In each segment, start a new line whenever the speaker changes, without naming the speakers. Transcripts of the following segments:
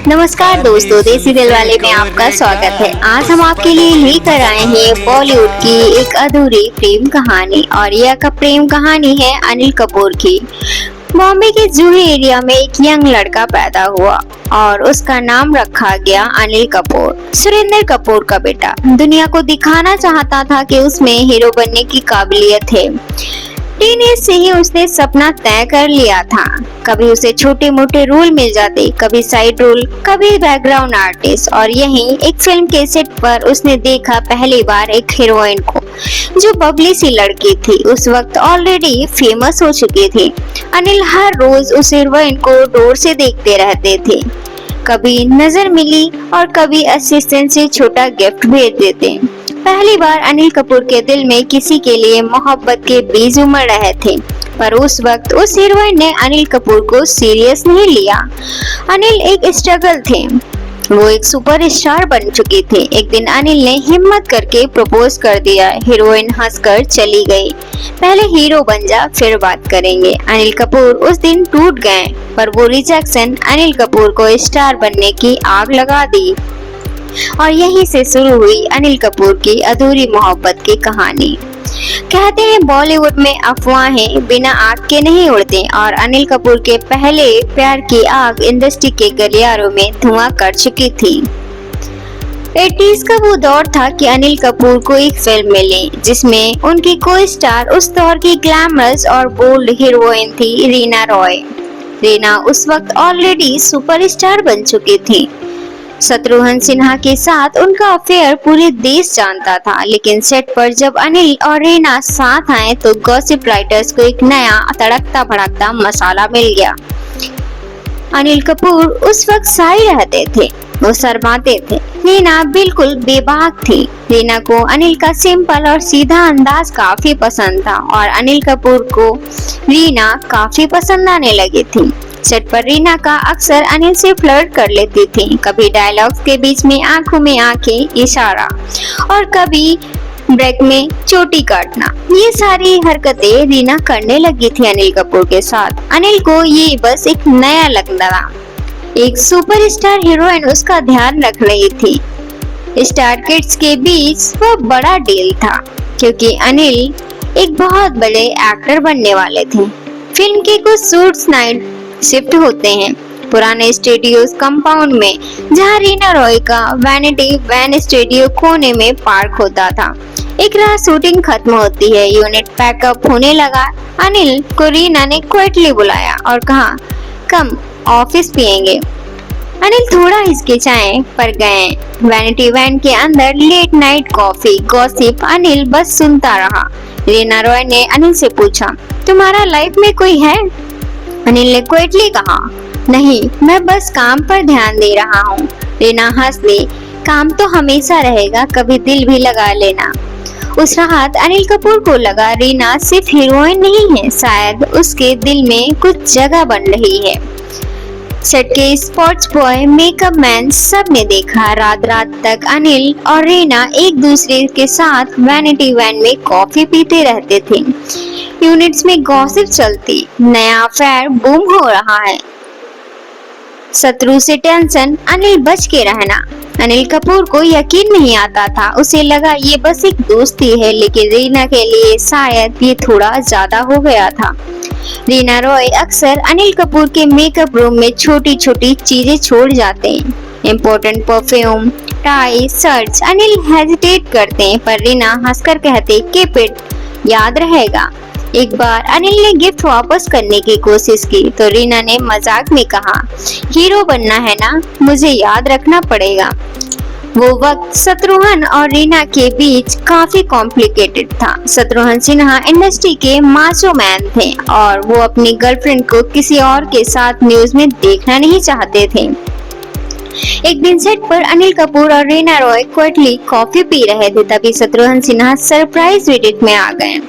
नमस्कार दोस्तों, देसी दिल वाले में आपका स्वागत है। आज हम आपके लिए लेकर आए हैं बॉलीवुड की एक अधूरी प्रेम कहानी और यह प्रेम कहानी है अनिल कपूर की। बॉम्बे के जूही एरिया में एक यंग लड़का पैदा हुआ और उसका नाम रखा गया अनिल कपूर। सुरेंद्र कपूर का बेटा दुनिया को दिखाना चाहता था कि उसमें हीरो बनने की काबिलियत है। टीनेज से ही उसने सपना तय कर लिया था। कभी उसे छोटे मोटे रोल मिल जाते, कभी साइड रोल, कभी बैकग्राउंड आर्टिस्ट, और यहीं एक फिल्म के सेट पर उसने देखा पहली बार एक हीरोइन को जो बबली सी लड़की थी। उस वक्त ऑलरेडी फेमस हो चुकी थी। अनिल हर रोज उस हीरोइन को दूर से देखते रहते थे। कभी नजर मिली और कभी असिस्टेंट से छोटा गिफ्ट भेज देते। पहली बार अनिल कपूर के दिल में किसी के लिए मोहब्बत के बीज उमड़ रहे थे, पर उस वक्त उस हीरोइन ने अनिल कपूर को सीरियस नहीं लिया। अनिल एक स्ट्रगल थे, वो एक सुपरस्टार बन चुकी थी। एक दिन अनिल ने हिम्मत करके प्रपोज कर दिया। हीरोइन हंसकर चली गई। पहले हीरो बन जा, फिर बात करेंगे। अनिल कपूर उस दिन टूट गए, पर वो रिजेक्शन अनिल कपूर को स्टार बनने की आग लगा दी। और यहीं से शुरू हुई अनिल कपूर की अधूरी मोहब्बत की कहानी। कहते हैं बॉलीवुड में अफवाहें बिना आग के नहीं उड़ते, और अनिल कपूर के पहले प्यार की आग इंडस्ट्री के गलियारों में धुआं कर चुकी थी। 80s का वो दौर था कि अनिल कपूर को एक फिल्म मिली जिसमें उनकी को स्टार उस दौर की ग्लैमरस और बोल्ड हीरोइन थी रीना रॉय। रीना उस वक्त ऑलरेडी सुपरस्टार बन चुकी थी। शत्रुघ्न सिन्हा के साथ उनका अफेयर पूरे देश जानता था, लेकिन सेट पर जब अनिल और रीना साथ आए तो गॉसिप राइटर्स को एक नया तड़कता भड़कता मसाला मिल गया। अनिल कपूर उस वक्त शाय रहते थे, वो शर्माते थे। रीना बिल्कुल बेबाक थी। रीना को अनिल का सिंपल और सीधा अंदाज काफी पसंद था और अनिल कपूर को रीना काफी पसंद आने लगी थी। सेट पर रीना का अक्सर अनिल से फ्लर्ट कर लेती थी, कभी डायलॉग्स के बीच में आंखों में आंखें इशारा और कभी ब्रेक में चोटी काटना। ये सारी हरकतें रीना करने लगी थी अनिल कपूर के साथ। अनिल को ये बस एक नया लगता था। एक सुपरस्टार हीरोइन उसका ध्यान रख रही थी। स्टार किड्स के बीच वो बड़ा डील था, क्योंकि अनिल एक बहुत बड़े एक्टर बनने वाले थे। फिल्म के कुछ शूट्स नाइट शिफ्ट होते हैं पुराने स्टूडियोज कंपाउंड में, जहां रीना रॉय का वैनिटी वैन स्टूडियो कोने में पार्क होता था। एक रात शूटिंग खत्म होती है, यूनिट पैकअप होने लगा। अनिल को रीना ने क्विकली बुलाया और कहा, कम ऑफिस पिएंगे। अनिल थोड़ा हिचकिचाए पर गए। वैनिटी वैन के अंदर late night coffee gossip Anil बस सुनता रहा। रीना रॉय ने अनिल से पूछा, तुम्हारा लाइफ में कोई है? अनिल ने क्विकली कहा, नहीं, मैं बस काम पर ध्यान दे रहा हूँ। रीना हंस दी, काम तो हमेशा रहेगा, कभी दिल भी लगा लेना। उस रात अनिल कपूर को लगा रीना सिर्फ हीरोइन नहीं है, शायद उसके दिल में कुछ जगह बन रही है। सेट के स्पोर्ट्स बॉय, मेकअप मैन सब ने देखा रात रात तक अनिल और रीना एक दूसरे के साथ वैनिटी वैन में कॉफी पीते रहते थे। यूनिट्स में गॉसिप चलती, नया अफेयर बूम हो रहा है। शत्रु से टेंशन, अनिल बच के रहना। अनिल कपूर को यकीन नहीं आता था। उसे लगा ये बस एक दोस्ती है, लेकिन रीना के लिए शायद ये थोड़ा ज्यादा हो गया था। रीना रॉय अक्सर अनिल कपूर के मेकअप रूम में छोटी छोटी चीजें छोड़ जाते हैं। Important perfume, tie, shirts. Anil hesitate करते हैं, पर रीना हंसकर कहते, कीप इट, याद रहेगा। एक बार अनिल ने गिफ्ट वापस करने की कोशिश की तो रीना ने मजाक में कहा, हीरो बनना है ना, मुझे याद रखना पड़ेगा। वो वक्त शत्रुघ्न और रीना के बीच काफी कॉम्प्लिकेटेड था। शत्रुघ्न सिन्हा इंडस्ट्री के माचो मैन थे और वो अपनी गर्लफ्रेंड को किसी और के साथ न्यूज में देखना नहीं चाहते थे। एक दिन सेट पर अनिल कपूर और Reena Roy quickly coffee P रहे थे, तभी शत्रुघ्न सिन्हा सरप्राइज विजिट में आ गए।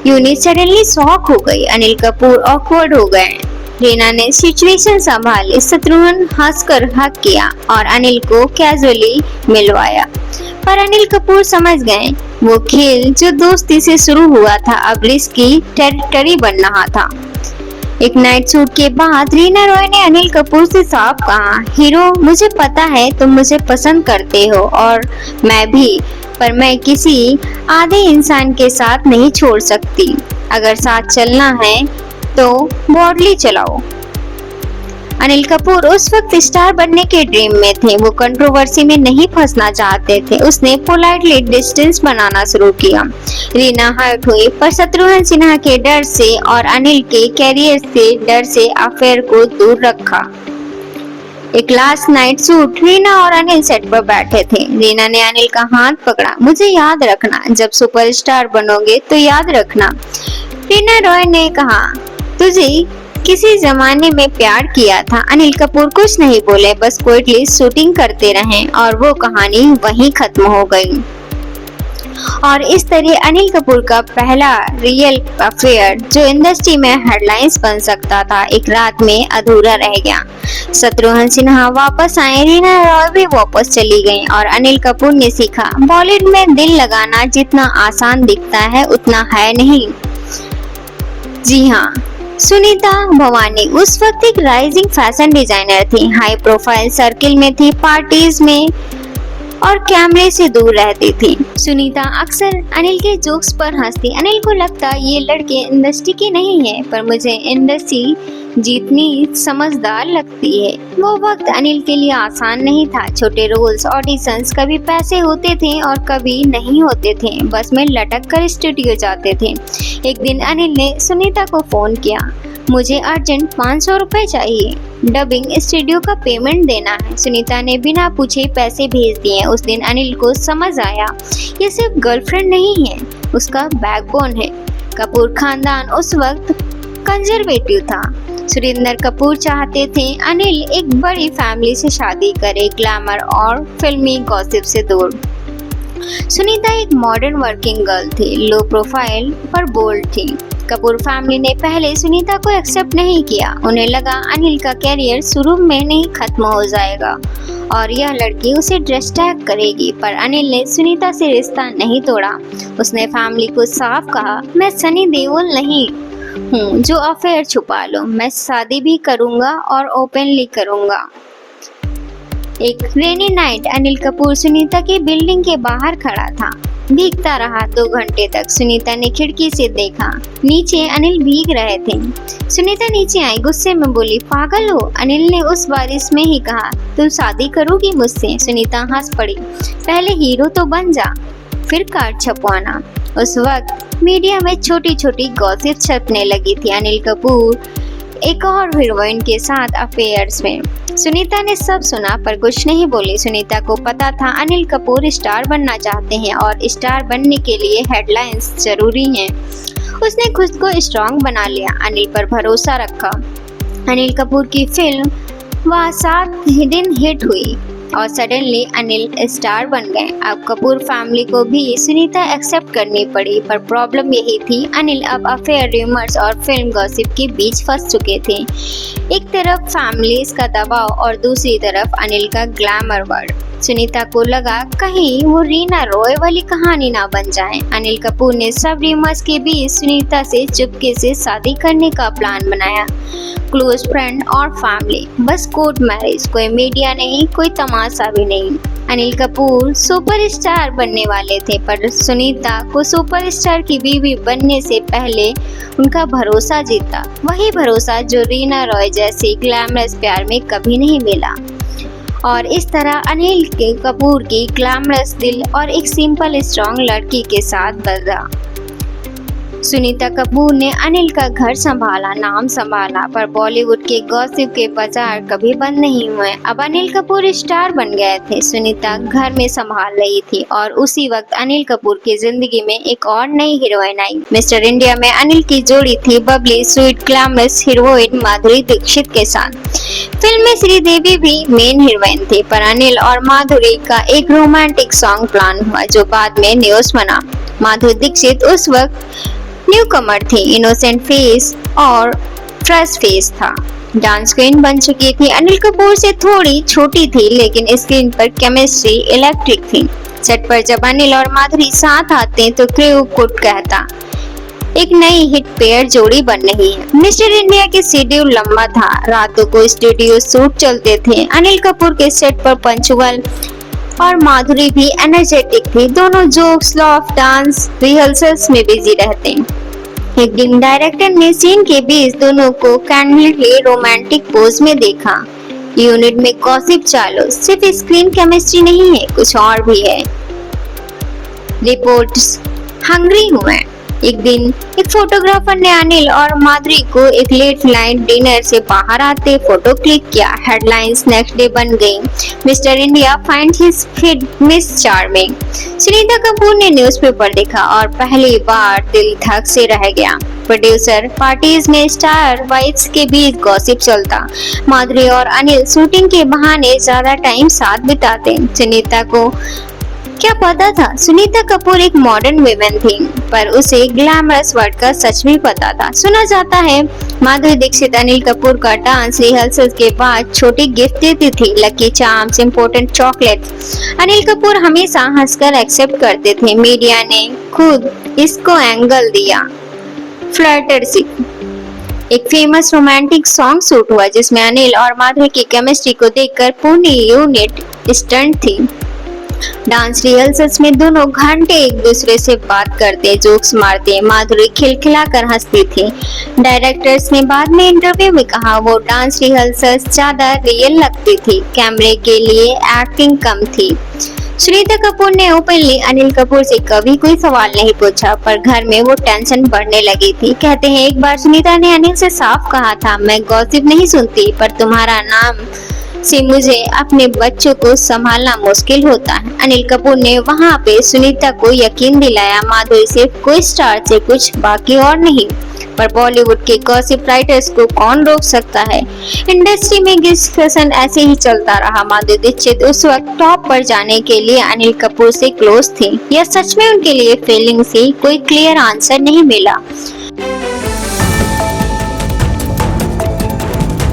यूनिट सडनली शॉक हो गई। अनिल कपूर ऑकवर्ड हो गए। रीना ने सिचुएशन संभाली। शत्रुघ्न हंसकर हक किया और अनिल को कैजुअली मिलवाया, पर अनिल कपूर समझ गए वो खेल जो दोस्ती से शुरू हुआ था अब रिस्की टेरिटरी बन रहा था। एक नाइट शूट के बाद रीना रॉय ने अनिल कपूर से साफ कहा, हीरो मुझे पता है तुम मुझे पसंद करते हो और मैं भी, पर मैं किसी आधे इंसान के साथ नहीं छोड़ सकती। अगर साथ चलना है तो बॉडली चलाओ। अनिल कपूर उस वक्त स्टार बनने के ड्रीम में थे। वो कंट्रोवर्सी में नहीं फंसना चाहते थे। उसने पोलाइटली डिस्टेंस बनाना शुरू किया। रीना हर्ट हुई, पर शत्रुघ्न सिन्हा के डर से और अनिल के कैरियर से डर से अफेयर को दूर रखा। एक लास्ट नाइट शूट रीना और अनिल सेट पर बैठे थे। रीना ने अनिल का हाथ पकड़ा, मुझे याद रखना, जब सुपरस्टार बनोगे तो याद रखना। रीना रॉय ने कहा, तुझे किसी जमाने में प्यार किया था। अनिल कपूर कुछ नहीं बोले, बस क्विटली शूटिंग करते रहे और वो कहानी वहीं खत्म हो गई। और इस तरह अनिल कपूर का पहला रियल अफेयर, जो इंडस्ट्री में हेडलाइंस बन सकता था, एक रात में अधूरा रह गया। शत्रुघ्न सिन्हा वापस आए, रीना रॉय भी वापस चली गईं और अनिल कपूर ने सीखा, बॉलीवुड में दिल लगाना जितना आसान दिखता है उतना है नहीं। जी हाँ, सुनीता भवानी उस वक्त एक राइजिंग फैशन डिजाइनर थी। हाई प्रोफाइल सर्किल में थी, पार्टीज में और कैमरे से दूर रहती थी। सुनीता अक्सर अनिल के जोक्स पर हंसती। अनिल को लगता ये लड़के इंडस्ट्री के नहीं है, पर मुझे इंडस्ट्री जितनी समझदार लगती है। वो वक्त अनिल के लिए आसान नहीं था। छोटे रोल्स, ऑडिशंस, कभी पैसे होते थे और कभी नहीं होते थे। बस में लटक कर स्टूडियो जाते थे। एक दिन अनिल ने सुनीता को फोन किया, मुझे अर्जेंट 500 रुपए चाहिए, डबिंग स्टूडियो का पेमेंट देना है। सुनीता ने बिना पूछे पैसे भेज दिए। उस दिन अनिल को समझ आया, ये सिर्फ गर्लफ्रेंड नहीं है, उसका बैकबोन है। कपूर खानदान उस वक्त कंजर्वेटिव था। सुरेंद्र कपूर चाहते थे अनिल एक बड़ी फैमिली से शादी करे, ग्लैमर और फिल्मी गॉसिप से दूर। सुनीता एक मॉडर्न वर्किंग गर्ल थी, लो प्रोफाइल पर बोल्ड थी। कपूर फैमिली ने पहले सुनीता को एक्सेप्ट नहीं किया। उन्हें लगा अनिल का कैरियर शुरू में नहीं खत्म हो जाएगा और यह लड़की उसे डिस्ट्रैक्ट करेगी, पर अनिल ने सुनीता से रिश्ता नहीं तोड़ा। उसने फैमिली को साफ कहा, मैं सनी देओल नहीं हूँ जो अफेयर छुपा लो, मैं शादी भी करूँगा और ओपनली करूँगा। एक रेनी नाइट अनिल कपूर सुनीता की बिल्डिंग के बाहर खड़ा था। भीगता रहा 2 घंटे तक। सुनीता ने खिड़की से देखा, नीचे अनिल भीग रहे थे। सुनीता नीचे आई, गुस्से में बोली, पागल हो? अनिल ने उस बारिश में ही कहा, तुम शादी करोगी मुझसे? सुनीता हंस पड़ी, पहले हीरो तो बन जा, फिर कार्ड छपवाना। उस वक्त मीडिया में छोटी छोटी गॉसिप छपने लगी थी, अनिल कपूर एक और हीरोइन के साथ अफेयर्स में। सुनीता ने सब सुना पर कुछ नहीं बोली। सुनीता को पता था अनिल कपूर स्टार बनना चाहते हैं और स्टार बनने के लिए हेडलाइंस जरूरी हैं। उसने खुद को स्ट्रॉन्ग बना लिया, अनिल पर भरोसा रखा। अनिल कपूर की फिल्म वह 7 दिन हिट हुई और सडनली अनिल स्टार बन गए। अब कपूर फैमिली को भी सुनीता एक्सेप्ट करनी पड़ी, पर प्रॉब्लम यही थी, अनिल अब अफेयर, रूमर्स और फिल्म गॉसिप के बीच फंस चुके थे। एक तरफ फैमिलीज का दबाव और दूसरी तरफ अनिल का ग्लैमर वर्ल्ड। सुनीता को लगा कहीं वो रीना रॉय वाली कहानी ना बन जाए। अनिल कपूर ने सब रूमर्स के बीच सुनीता से चुपके से शादी करने का प्लान बनाया। क्लोज फ्रेंड और फैमिली, बस कोर्ट मैरिज, कोई मीडिया नहीं, कोई तमाशा भी नहीं। अनिल कपूर सुपरस्टार बनने वाले थे, पर सुनीता को सुपरस्टार की बीवी बनने से पहले उनका भरोसा जीता, वही भरोसा जो रीना रॉय जैसे ग्लैमरस प्यार में कभी नहीं मिला। और इस तरह अनिल के कपूर की ग्लैमरस दिल और एक सिंपल स्ट्रॉन्ग लड़की के साथ बदला। सुनीता कपूर ने अनिल का घर संभाला, नाम संभाला, पर बॉलीवुड के गॉसिप के बाजार कभी बंद नहीं हुए। अब अनिल कपूर स्टार बन गए थे, सुनीता घर में संभाल रही थी और उसी वक्त अनिल कपूर की जिंदगी में एक और नई हीरोइन आई। मिस्टर इंडिया में अनिल की जोड़ी थी Babli, sweet, glamorous heroine Madhuri Dixit के साथ। फिल्म में श्रीदेवी भी मेन हीरोइन थी, पर अनिल और माधुरी का एक रोमांटिक सॉन्ग प्लान हुआ जो बाद में न्यूज बना। माधुरी दीक्षित उस वक्त न्यू कमर थी, इनोसेंट फेस और फ्रेश फेस था, डांस क्वीन बन चुकी थी। अनिल कपूर से थोड़ी छोटी थी, लेकिन स्क्रीन पर केमिस्ट्री इलेक्ट्रिक थी। सेट पर जब अनिल और माधुरी साथ आते तो क्रू कुट कहता, एक नई हिट पेयर जोड़ी बन रही है। मिस्टर इंडिया के शेड्यूल लंबा था, रातों को स्टूडियो शूट चलते थे। अनिल कपूर के सेट पर पंचुअल और माधुरी भी एनर्जेटिक थी। दोनों जोक्स, लॉफ, डांस, रिहर्सल्स में बिजी रहते। एक दिन डायरेक्टर ने सीन के बीच दोनों को कैंडलली रोमांटिक पोज में देखा। यूनिट में गॉसिप चालू, सिर्फ स्क्रीन केमिस्ट्री नहीं है, कुछ और भी है। रिपोर्ट्स हंग्री हूं मैं। एक दिन एक फोटोग्राफर ने अनिल और माधुरी को एक लेट नाइट डिनर से बाहर आते फोटो क्लिक किया। हेडलाइंस नेक्स्ट डे बन गई, mister India find his miss charming. Sunita Kapoor ने न्यूज़पेपर देखा और पहली बार दिल धक से रह गया। प्रोड्यूसर पार्टीज में स्टार वाइफ्स के बीच गॉसिप चलता। माधुरी और अनिल शूटिंग के बहाने ज्यादा टाइम साथ बिताते। सुनीता को क्या पता था सुनीता कपूर एक मॉडर्न वुमेन थी, पर उसे ग्लैमरस वर्ल्ड का सच भी पता था। सुना जाता है माधुरी दीक्षित अनिल कपूर का डांस रिहर्सल के बाद छोटी गिफ्ट देती थी, lucky charms, important chocolates. Anil Kapoor हमेशा हंसकर एक्सेप्ट करते थे। मीडिया ने खुद इसको एंगल दिया। फ्लर्टरसी एक फेमस रोमांटिक सॉन्ग शूट हुआ जिसमें अनिल और माधुरी की केमिस्ट्री को देखकर पूरी यूनिट स्टंट थी। डांस रिहर्सल्स में दोनों घंटे एक दूसरे से बात करते, जोक्स मारते। माधुरी खिलखिलाकर हंसती थी। डायरेक्टर्स ने बाद में इंटरव्यू में कहा वो डांस रिहर्सल्स ज्यादा रियल लगती थी, कैमरे के लिए एक्टिंग कम थी। सुनीता कपूर ने ओपनली अनिल कपूर से कभी कोई सवाल नहीं पूछा, पर घर में वो टेंशन बढ़ने लगी थी। कहते हैं एक बार सुनीता ने अनिल से साफ कहा था, मैं गॉसिप नहीं सुनती, पर तुम्हारा नाम से मुझे अपने बच्चों को संभालना मुश्किल होता है। अनिल कपूर ने वहां पे सुनीता को यकीन दिलाया माधुरी सिर्फ कोई स्टार से कुछ बाकी और नहीं। पर बॉलीवुड के गॉसिप राइटर्स को कौन रोक सकता है। इंडस्ट्री में डिस्कशन ऐसे ही चलता रहा। माधुरी दीक्षित उस वक्त टॉप पर जाने के लिए अनिल कपूर से क्लोज थी, यह सच में उनके लिए फीलिंग थी, कोई क्लियर आंसर नहीं मिला।